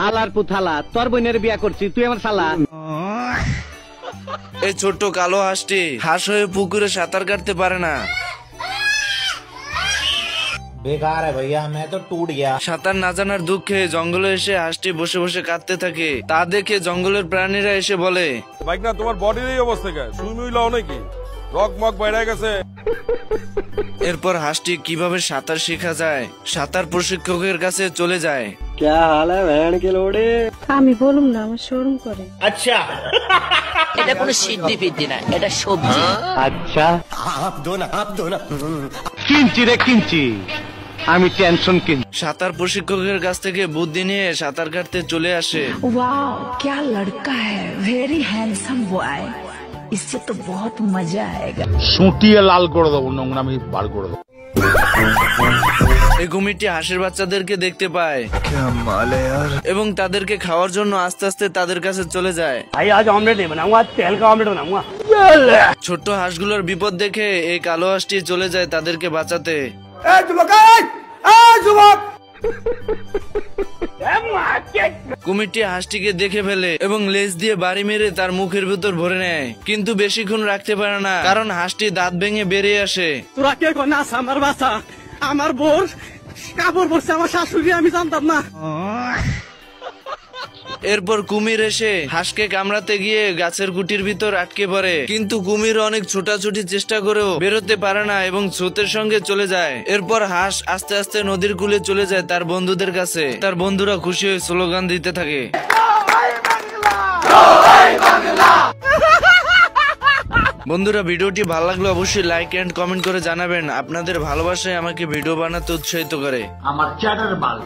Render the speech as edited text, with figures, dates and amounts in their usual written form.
হালার পুথালা, তোর বোনের বিয়া করছি, তুই আমার শালা। এই ছোট্ট কালো হাঁসটি হাঁস হয়ে পুকুরে সাঁতার কাটতে পারে না। बेकार है भैया, मैं तो टूट गया। সাঁতার না জানার দুঃখে জঙ্গলে এসে হাঁসটি বসে বসে কাঁদতে থাকে। তা দেখে জঙ্গলের প্রাণীরা এসে বলে, বাইক না তোমার বডির এই অবস্থা কে? সুইমুই লাও নাকি? রক মক বাইরে গেছে। এরপর হাঁসটি কিভাবে সাঁতার শেখা যায় সাঁতার প্রশিক্ষকের কাছে চলে যায়। আমি বলুম না, আমার শরম করে। अच्छा এটা কোনো সিদ্ধি ফিদ্ধি না, এটা সবজি। আচ্ছা आप दो ना কিনছি রে কিনছি, আমি টেনশন কিনছি। সাঁতার প্রশিক্ষকের কাছ থেকে বুদ্ধি নিয়ে সাঁতার কাটতে চলে আসে। वाओ क्या लड़का है, वेरी हैंडसम बॉय, इससे तो बहुत मजा आएगा। সুটিয়ে লাল করে দেবো, নোংরামি বার করে দেবো। এই কুমিরটি হাঁসের বাচ্চাদেরকে দেখতে পায় এবং তাদেরকে খাওয়ার জন্য আস্তে আস্তে তাদের কাছে চলে যায়। ছোট্ট হাঁসগুলোর বিপদ দেখে এই কালো হাঁসটি চলে যায় তাদেরকে বাঁচাতে। কুমিরটি হাঁসটিকে দেখে ফেলে এবং লেজ দিয়ে বাড়ি মেরে তার মুখের ভিতর ভরে নেয়, কিন্তু বেশিক্ষণ রাখতে পারে না, কারণ হাঁসটি দাঁত ভেঙে বেরিয়ে আসে। তোরা কে নাস আমার বাসা, আমার বোর কাপড় পরছে আমার শাশুড়ি, আমি জানতাম না। এরপর কুমির এসে হাঁসকে কামড়াতে গিয়ে গাছের গুটির ভিতর আটকে পড়ে, কিন্তু কুমির অনেক ছোটাছুটি চেষ্টা করেও বেরোতে পারে না এবং স্রোতের সঙ্গে চলে যায়। এরপর হাঁস আস্তে আস্তে নদীর কূলে চলে যায় তার বন্ধুদের কাছে। তার বন্ধুরা খুশি হয়ে স্লোগান দিতে থাকে। বন্ধুরা, ভিডিওটি ভালো লাগলে অবশ্যই লাইক এন্ড কমেন্ট করে জানাবেন। আপনাদের ভালোবাসায় আমাকে ভিডিও বানাতে উৎসাহিত করে। আমার চ্যাটার বাল